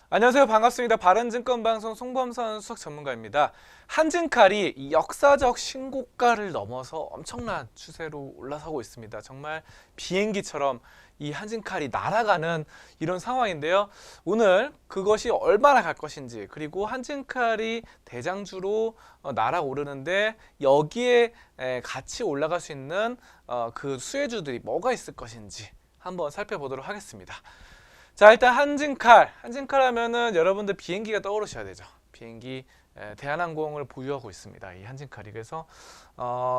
안녕하세요. 반갑습니다. 바른증권방송 송범선 수석 전문가입니다. 한진칼이 이 역사적 신고가를 넘어서 엄청난 추세로 올라서고 있습니다. 정말 비행기처럼 이 한진칼이 날아가는 이런 상황인데요. 오늘 그것이 얼마나 갈 것인지, 그리고 한진칼이 대장주로 날아오르는데 여기에 같이 올라갈 수 있는 그 수혜주들이 뭐가 있을 것인지 한번 살펴보도록 하겠습니다. 자, 일단 한진칼 하면은 여러분들 비행기가 떠오르셔야 되죠. 비행기, 대한항공을 보유하고 있습니다. 이 한진칼이. 그래서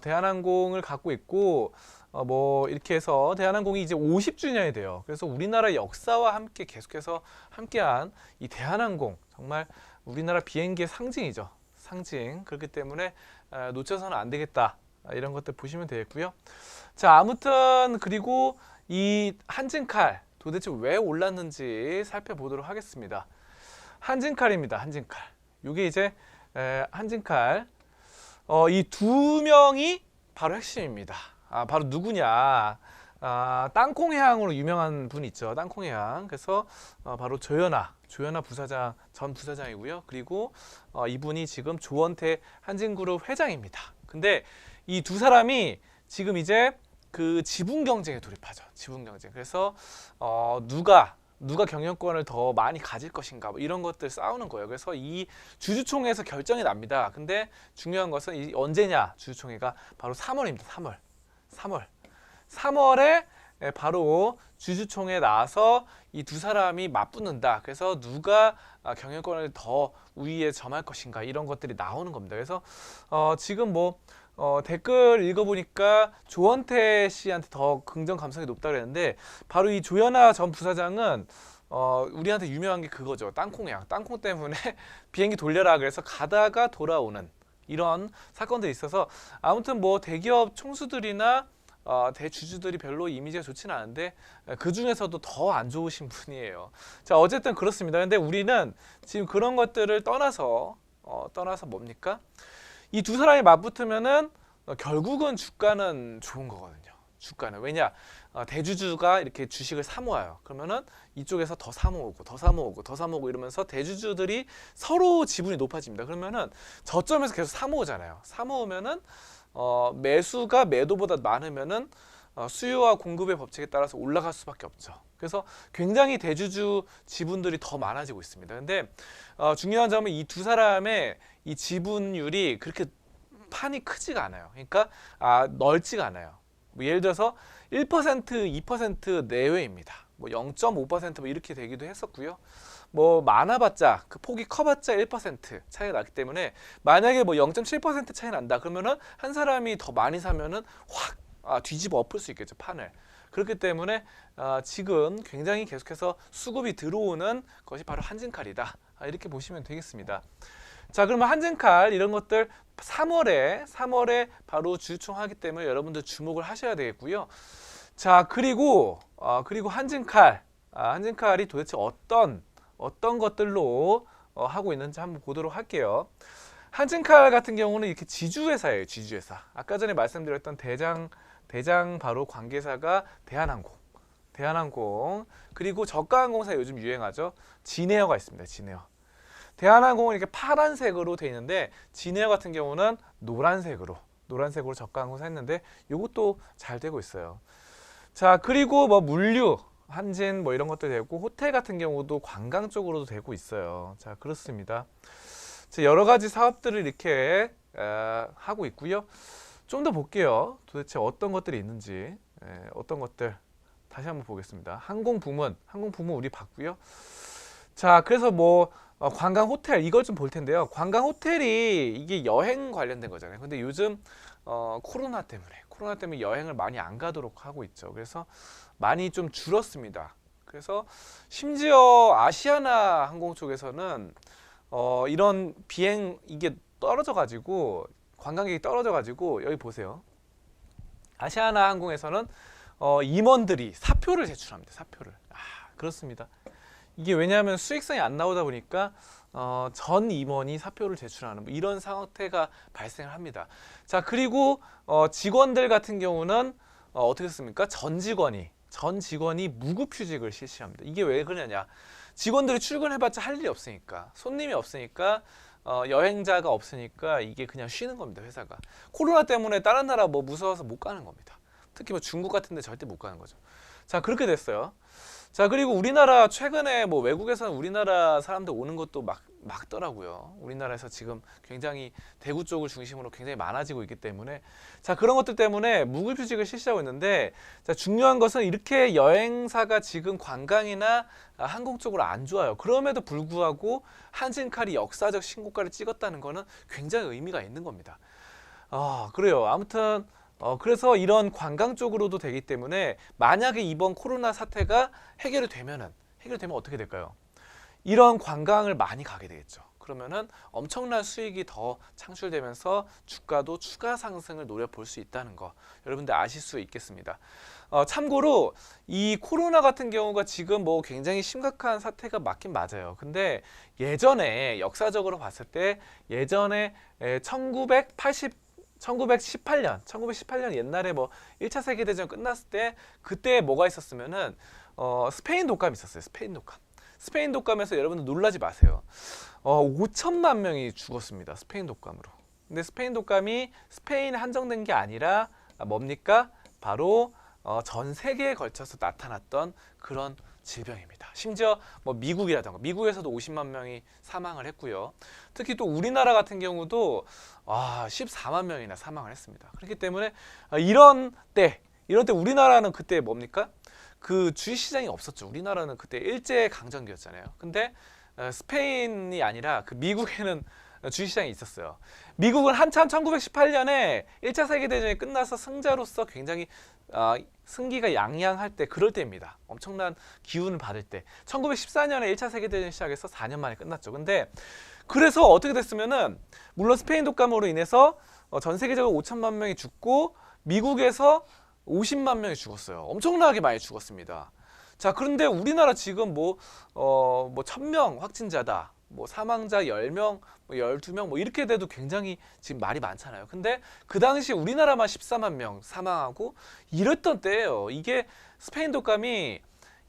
대한항공을 갖고 있고 뭐 이렇게 해서 대한항공이 이제 50주년이 돼요. 그래서 우리나라 역사와 함께 계속해서 함께한 이 대한항공, 정말 우리나라 비행기의 상징이죠. 상징. 그렇기 때문에 놓쳐서는 안 되겠다. 이런 것들 보시면 되겠고요. 자, 아무튼 그리고 이 한진칼 도대체 왜 올랐는지 살펴보도록 하겠습니다. 한진칼입니다. 한진칼. 이게 이제 한진칼. 이 두 명이 바로 핵심입니다. 바로 누구냐? 땅콩해양으로 유명한 분 있죠. 땅콩해양. 그래서 바로 조현아 부사장, 전 부사장이고요. 그리고 이분이 지금 조원태 한진그룹 회장입니다. 근데 이 두 사람이 지금 이제 그 지분 경쟁에 돌입하죠. 지분 경쟁. 그래서 누가 경영권을 더 많이 가질 것인가, 뭐 이런 것들 싸우는 거예요. 그래서 이 주주총회에서 결정이 납니다. 근데 중요한 것은 언제냐? 주주총회가 바로 3월입니다. 3월에 바로 주주총회에 나와서 이 두 사람이 맞붙는다. 그래서 누가 경영권을 더 우위에 점할 것인가, 이런 것들이 나오는 겁니다. 그래서 지금 뭐 댓글 읽어보니까 조원태 씨한테 더 긍정 감성이 높다 그랬는데, 바로 이 조현아 전 부사장은 우리한테 유명한 게 그거죠. 땅콩이야. 땅콩 때문에 비행기 돌려라 그래서 가다가 돌아오는 이런 사건들이 있어서, 아무튼 뭐 대기업 총수들이나 대주주들이 별로 이미지가 좋지는 않은데 그 중에서도 더 안 좋으신 분이에요. 자, 어쨌든 그렇습니다. 근데 우리는 지금 그런 것들을 떠나서 뭡니까? 이 두 사람이 맞붙으면은 결국은 주가는 좋은 거거든요. 주가는. 왜냐? 대주주가 이렇게 주식을 사모아요. 그러면은 이쪽에서 더 사모으고 이러면서 대주주들이 서로 지분이 높아집니다. 그러면은 저점에서 계속 사모으잖아요. 사모으면은 매수가 매도보다 많으면은 수요와 공급의 법칙에 따라서 올라갈 수밖에 없죠. 그래서 굉장히 대주주 지분들이 더 많아지고 있습니다. 근데 중요한 점은 이 두 사람의 이 지분율이 그렇게 판이 크지가 않아요. 그러니까 넓지가 않아요. 뭐 예를 들어서 1%, 2% 내외입니다. 뭐 0.5% 뭐 이렇게 되기도 했었고요. 뭐 많아봤자, 그 폭이 커봤자 1% 차이가 나기 때문에, 만약에 뭐 0.7% 차이 난다 그러면은 한 사람이 더 많이 사면은 확 뒤집어 엎을 수 있겠죠, 판을. 그렇기 때문에 지금 굉장히 계속해서 수급이 들어오는 것이 바로 한진칼이다. 이렇게 보시면 되겠습니다. 자, 그러면 한진칼 이런 것들 3월에 바로 주주총하기 때문에 여러분들 주목을 하셔야 되겠고요. 자, 그리고 한진칼이 도대체 어떤 것들로 하고 있는지 한번 보도록 할게요. 한진칼 같은 경우는 이렇게 지주회사예요. 지주회사. 아까 전에 말씀드렸던 대장 바로 관계사가 대한항공, 그리고 저가항공사 요즘 유행하죠. 진에어가 있습니다. 진에어. 대한항공은 이렇게 파란색으로 돼 있는데, 진에어 같은 경우는 노란색으로 저가항공사 했는데, 이것도 잘 되고 있어요. 자, 그리고 뭐 물류, 한진 뭐 이런 것도 되고, 호텔 같은 경우도 관광 쪽으로도 되고 있어요. 자, 그렇습니다. 자, 여러 가지 사업들을 이렇게 하고 있고요. 좀 더 볼게요. 도대체 어떤 것들이 있는지, 어떤 것들 다시 한번 보겠습니다. 항공 부문 우리 봤고요. 자, 그래서 뭐 관광 호텔 이걸 좀 볼 텐데요. 관광 호텔이 이게 여행 관련된 거잖아요. 근데 요즘 코로나 때문에 여행을 많이 안 가도록 하고 있죠. 그래서 많이 좀 줄었습니다. 그래서 심지어 아시아나 항공 쪽에서는 이런 비행 이게 떨어져가지고, 관광객이 떨어져가지고, 여기 보세요. 아시아나 항공에서는 임원들이 사표를 제출합니다. 사표를. 그렇습니다. 이게 왜냐하면 수익성이 안 나오다 보니까 전 임원이 사표를 제출하는 뭐 이런 상태가 발생을 합니다. 자, 그리고 직원들 같은 경우는 어떻게 했습니까? 전 직원이 무급휴직을 실시합니다. 이게 왜 그러냐? 직원들이 출근해봤자 할 일이 없으니까, 손님이 없으니까, 여행자가 없으니까 이게 그냥 쉬는 겁니다, 회사가. 코로나 때문에 다른 나라 뭐 무서워서 못 가는 겁니다. 특히 뭐 중국 같은 데 절대 못 가는 거죠. 자, 그렇게 됐어요. 자, 그리고 우리나라 최근에 뭐 외국에서는 우리나라 사람들 오는 것도 막더라고요. 우리나라에서 지금 굉장히 대구 쪽을 중심으로 굉장히 많아지고 있기 때문에, 자, 그런 것들 때문에 무급휴직을 실시하고 있는데, 자, 중요한 것은 이렇게 여행사가 지금 관광이나 항공 쪽으로 안 좋아요. 그럼에도 불구하고 한진칼이 역사적 신고가를 찍었다는 거는 굉장히 의미가 있는 겁니다. 그래요. 아무튼 그래서 이런 관광 쪽으로도 되기 때문에, 만약에 이번 코로나 사태가 해결이 되면 어떻게 될까요? 이런 관광을 많이 가게 되겠죠. 그러면은 엄청난 수익이 더 창출되면서 주가도 추가 상승을 노려볼 수 있다는 거, 여러분들 아실 수 있겠습니다. 참고로 이 코로나 같은 경우가 지금 뭐 굉장히 심각한 사태가 맞긴 맞아요. 근데 예전에 역사적으로 봤을 때, 예전에 1918년 옛날에 뭐 1차 세계대전 끝났을 때, 그때 뭐가 있었으면은 스페인 독감이 있었어요. 스페인 독감에서 여러분들 놀라지 마세요. 5천만 명이 죽었습니다. 스페인 독감으로. 근데 스페인 독감이 스페인에 한정된 게 아니라 뭡니까? 바로 전 세계에 걸쳐서 나타났던 그런 질병입니다. 심지어 뭐 미국이라던가, 미국에서도 50만 명이 사망을 했고요. 특히 또 우리나라 같은 경우도 14만 명이나 사망을 했습니다. 그렇기 때문에 이런 때 우리나라는 그때 뭡니까? 그 주식시장이 없었죠. 우리나라는 그때 일제 강점기였잖아요. 근데 스페인이 아니라 그 미국에는 주식시장이 있었어요. 미국은 한참 1918년에 1차 세계대전이 끝나서 승자로서 굉장히 승기가 양양할 때, 그럴 때입니다. 엄청난 기운을 받을 때. 1914년에 1차 세계대전이 시작해서 4년 만에 끝났죠. 근데 그래서 어떻게 됐으면은, 물론 스페인 독감으로 인해서 전 세계적으로 5천만 명이 죽고, 미국에서 50만 명이 죽었어요. 엄청나게 많이 죽었습니다. 자, 그런데 우리나라 지금 뭐 1000명 확진자다, 뭐 사망자 10명, 뭐 12명, 뭐 이렇게 돼도 굉장히 지금 말이 많잖아요. 근데 그 당시 우리나라만 14만 명 사망하고 이랬던 때예요. 이게 스페인 독감이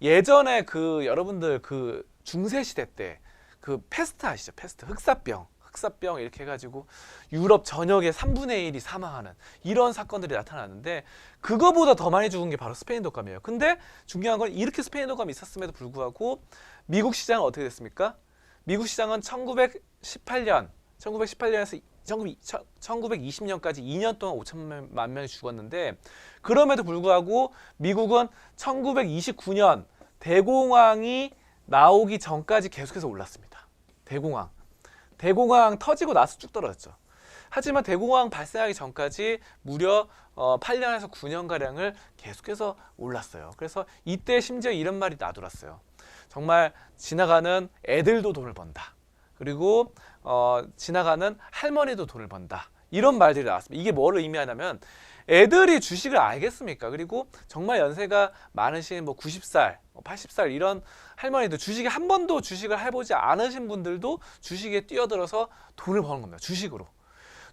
예전에 그 여러분들 그 중세 시대 때 그 페스트 아시죠? 페스트, 흑사병 이렇게 해가지고 유럽 전역의 3분의 1이 사망하는 이런 사건들이 나타났는데, 그거보다 더 많이 죽은 게 바로 스페인 독감이에요. 근데 중요한 건, 이렇게 스페인 독감이 있었음에도 불구하고 미국 시장은 어떻게 됐습니까? 미국 시장은 1918년에서 1920년까지 2년 동안 5천만 명이 죽었는데, 그럼에도 불구하고 미국은 1929년 대공황이 나오기 전까지 계속해서 올랐습니다. 대공황 터지고 나서 쭉 떨어졌죠. 하지만 대공황 발생하기 전까지 무려 8년에서 9년가량을 계속해서 올랐어요. 그래서 이때 심지어 이런 말이 나돌았어요. 정말 지나가는 애들도 돈을 번다. 그리고 지나가는 할머니도 돈을 번다. 이런 말들이 나왔습니다. 이게 뭐를 의미하냐면, 애들이 주식을 알겠습니까? 그리고 정말 연세가 많으신 뭐 90살, 80살 이런 할머니들, 주식에 한 번도 주식을 해보지 않으신 분들도 주식에 뛰어들어서 돈을 버는 겁니다. 주식으로.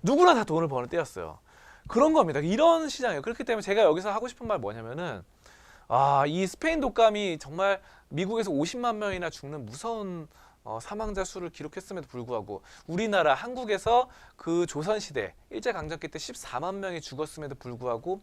누구나 다 돈을 버는 때였어요. 그런 겁니다. 이런 시장이에요. 그렇기 때문에 제가 여기서 하고 싶은 말 뭐냐면은, 이 스페인 독감이 정말 미국에서 50만 명이나 죽는 무서운 사망자 수를 기록했음에도 불구하고, 우리나라 한국에서 그 조선시대 일제강점기 때 14만 명이 죽었음에도 불구하고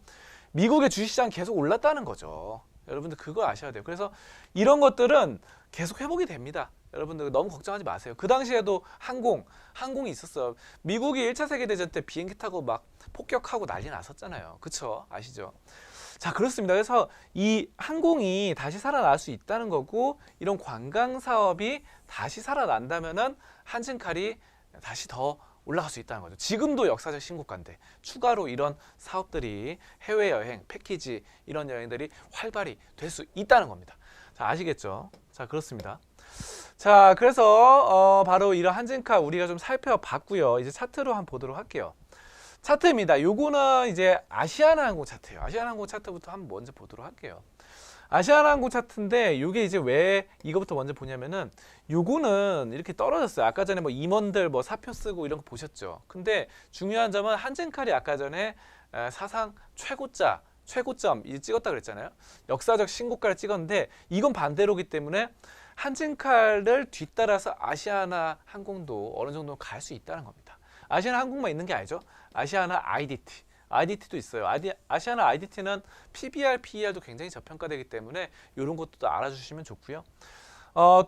미국의 주식시장 계속 올랐다는 거죠. 여러분들 그걸 아셔야 돼요. 그래서 이런 것들은 계속 회복이 됩니다. 여러분들 너무 걱정하지 마세요. 그 당시에도 항공이 있었어요. 미국이 1차 세계대전 때 비행기 타고 막 폭격하고 난리 났었잖아요. 그쵸? 아시죠? 자, 그렇습니다. 그래서 이 항공이 다시 살아날 수 있다는 거고, 이런 관광 사업이 다시 살아난다면은 한진칼이 다시 더 올라갈 수 있다는 거죠. 지금도 역사적 신고가인데 추가로 이런 사업들이, 해외여행, 패키지 이런 여행들이 활발히 될 수 있다는 겁니다. 자, 아시겠죠? 자, 그렇습니다. 자, 그래서 바로 이런 한진칼 우리가 좀 살펴봤고요. 이제 차트로 한번 보도록 할게요. 차트입니다. 요거는 이제 아시아나항공 차트예요. 아시아나항공 차트부터 한번 먼저 보도록 할게요. 아시아나항공 차트인데, 요게 이제 왜 이거부터 먼저 보냐면은, 요거는 이렇게 떨어졌어요. 아까 전에 뭐 임원들 뭐 사표 쓰고 이런 거 보셨죠. 근데 중요한 점은 한진칼이 아까 전에 사상 최고점 이 찍었다 그랬잖아요. 역사적 신고가를 찍었는데, 이건 반대로기 때문에 한진칼을 뒤따라서 아시아나 항공도 어느 정도 갈 수 있다는 겁니다. 아시아나 항공만 있는 게 아니죠. 아시아나 IDT도 있어요. 아시아나 IDT는 PBR, PER도 굉장히 저평가되기 때문에 이런 것도 알아주시면 좋고요.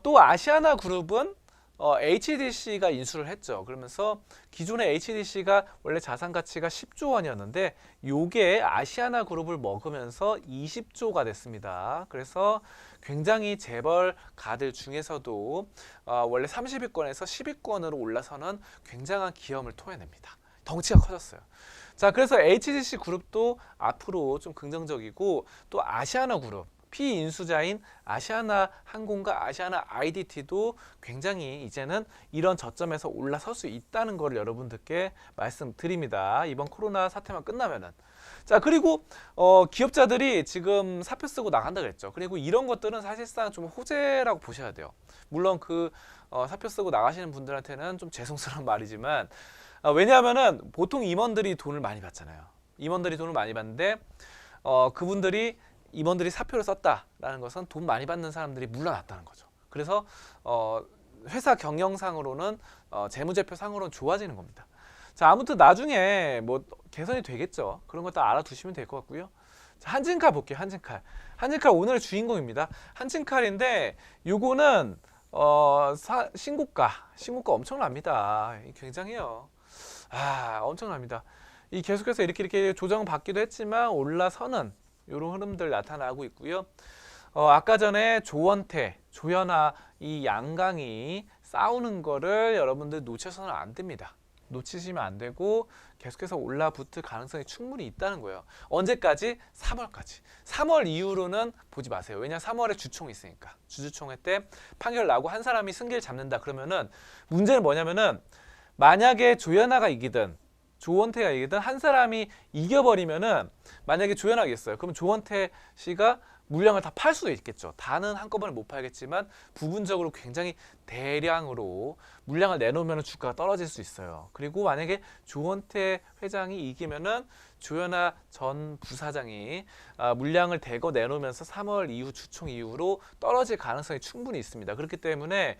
또 아시아나 그룹은 HDC가 인수를 했죠. 그러면서 기존의 HDC가 원래 자산 가치가 10조 원이었는데 요게 아시아나 그룹을 먹으면서 20조가 됐습니다. 그래서 굉장히 재벌 가들 중에서도 원래 30위권에서 10위권으로 올라서는 굉장한 기염을 토해냅니다. 덩치가 커졌어요. 자, 그래서 HDC 그룹도 앞으로 좀 긍정적이고 또 아시아나 그룹 피인수자인 아시아나 항공과 아시아나 IDT도 굉장히 이제는 이런 저점에서 올라설 수 있다는 걸 여러분들께 말씀드립니다. 이번 코로나 사태만 끝나면은. 자, 그리고 기업자들이 지금 사표 쓰고 나간다 그랬죠. 그리고 이런 것들은 사실상 좀 호재라고 보셔야 돼요. 물론 그 사표 쓰고 나가시는 분들한테는 좀 죄송스러운 말이지만 왜냐하면은 보통 임원들이 돈을 많이 받잖아요. 임원들이 돈을 많이 받는데 그분들이 임원들이 사표를 썼다라는 것은 돈 많이 받는 사람들이 물러났다는 거죠. 그래서 회사 경영상으로는 재무제표상으로는 좋아지는 겁니다. 자, 아무튼 나중에 뭐 개선이 되겠죠. 그런 것도 알아두시면 될 것 같고요. 자, 한진칼 볼게요. 한진칼 오늘의 주인공입니다. 한진칼인데 요거는 신고가 엄청납니다. 굉장해요. 엄청납니다. 이 계속해서 이렇게 조정받기도 했지만 올라서는 이런 흐름들 나타나고 있고요. 아까 전에 조원태, 조현아 이 양강이 싸우는 거를 여러분들 놓쳐서는 안 됩니다. 놓치시면 안 되고 계속해서 올라붙을 가능성이 충분히 있다는 거예요. 언제까지? 3월까지. 3월 이후로는 보지 마세요. 왜냐 3월에 주총이 있으니까. 주주총회 때 판결 나고 한 사람이 승기를 잡는다 그러면은 문제는 뭐냐면은 만약에 조현아가 이기든 조원태가 이기든 한 사람이 이겨버리면은 만약에 조현아가 이겼어요. 그럼 조원태 씨가 물량을 다 팔 수도 있겠죠. 다는 한꺼번에 못 팔겠지만 부분적으로 굉장히 대량으로 물량을 내놓으면 주가가 떨어질 수 있어요. 그리고 만약에 조원태 회장이 이기면은 조현아 전 부사장이 물량을 대거 내놓으면서 3월 이후 주총 이후로 떨어질 가능성이 충분히 있습니다. 그렇기 때문에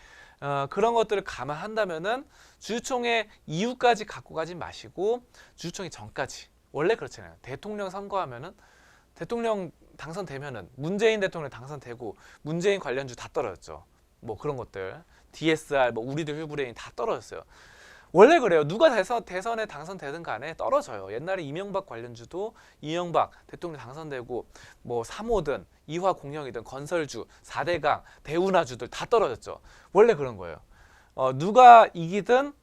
그런 것들을 감안한다면은 주주총회 이후까지 갖고 가지 마시고 주주총회 전까지 원래 그렇잖아요. 대통령 선거하면은 대통령 당선되면은 문재인 대통령 당선되고 문재인 관련주 다 떨어졌죠. 뭐 그런 것들 DSR 뭐 우리들 휴브레인 다 떨어졌어요. 원래 그래요. 누가 대선에 당선되든 간에 떨어져요. 옛날에 이명박 관련주도 이명박 대통령 당선되고 뭐 3호든 이화공영이든 건설주, 4대강, 대운하주들 다 떨어졌죠. 원래 그런 거예요. 누가 이기든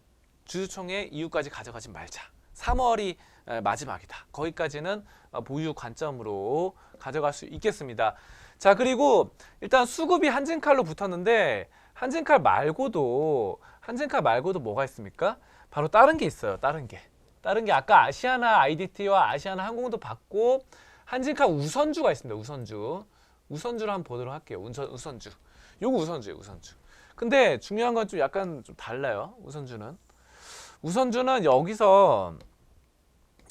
주주총회 이후까지 가져가지 말자. 3월이 마지막이다. 거기까지는 보유 관점으로 가져갈 수 있겠습니다. 자, 그리고 일단 수급이 한진칼로 붙었는데 한진칼 말고도 뭐가 있습니까? 바로 다른 게 있어요. 다른 게 아까 아시아나 IDT와 아시아나 항공도 받고 한진칼 우선주가 있습니다. 우선주를 한번 보도록 할게요. 우선주. 요거 우선주예요. 근데 중요한 건 좀 약간 좀 달라요. 우선주는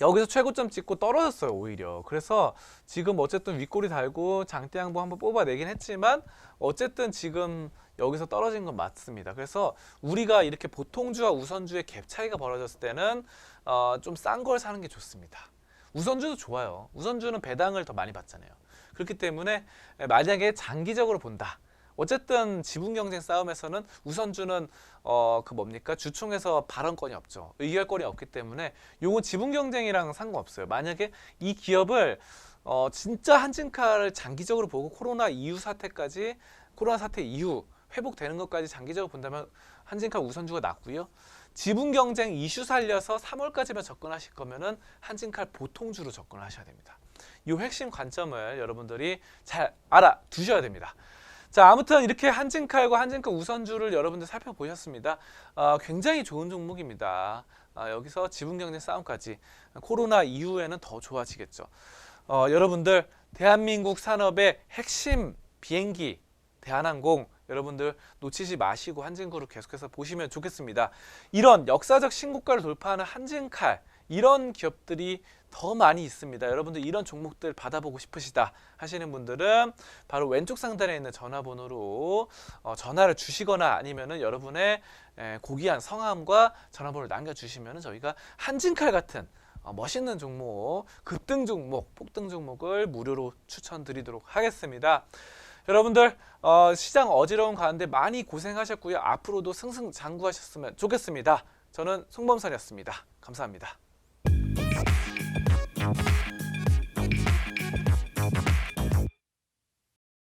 여기서 최고점 찍고 떨어졌어요. 오히려. 그래서 지금 어쨌든 윗꼬리 달고 장대 양보 한번 뽑아내긴 했지만 어쨌든 지금 여기서 떨어진 건 맞습니다. 그래서 우리가 이렇게 보통주와 우선주의 갭 차이가 벌어졌을 때는 좀 싼 걸 사는 게 좋습니다. 우선주도 좋아요. 우선주는 배당을 더 많이 받잖아요. 그렇기 때문에 만약에 장기적으로 본다. 어쨌든 지분 경쟁 싸움에서는 우선주는 주총에서 발언권이 없죠. 의결권이 없기 때문에 요건 지분 경쟁이랑 상관없어요. 만약에 이 기업을 진짜 한진칼을 장기적으로 보고 코로나 사태 이후 회복되는 것까지 장기적으로 본다면 한진칼 우선주가 낫고요. 지분 경쟁 이슈 살려서 3월까지만 접근하실 거면은 한진칼 보통주로 접근하셔야 됩니다. 이 핵심 관점을 여러분들이 잘 알아두셔야 됩니다. 자, 아무튼 이렇게 한진칼과 한진칼 우선주를 여러분들 살펴보셨습니다. 굉장히 좋은 종목입니다. 여기서 지분 경쟁 싸움까지 코로나 이후에는 더 좋아지겠죠. 여러분들 대한민국 산업의 핵심 비행기 대한항공 여러분들 놓치지 마시고 한진그룹 계속해서 보시면 좋겠습니다. 이런 역사적 신고가를 돌파하는 한진칼 이런 기업들이 더 많이 있습니다. 여러분들 이런 종목들 받아보고 싶으시다 하시는 분들은 바로 왼쪽 상단에 있는 전화번호로 전화를 주시거나 아니면은 여러분의 고귀한 성함과 전화번호를 남겨주시면 저희가 한진칼 같은 멋있는 종목, 급등 종목, 폭등 종목을 무료로 추천드리도록 하겠습니다. 여러분들 시장 어지러운 가운데 많이 고생하셨고요. 앞으로도 승승장구하셨으면 좋겠습니다. 저는 송범선이었습니다. 감사합니다.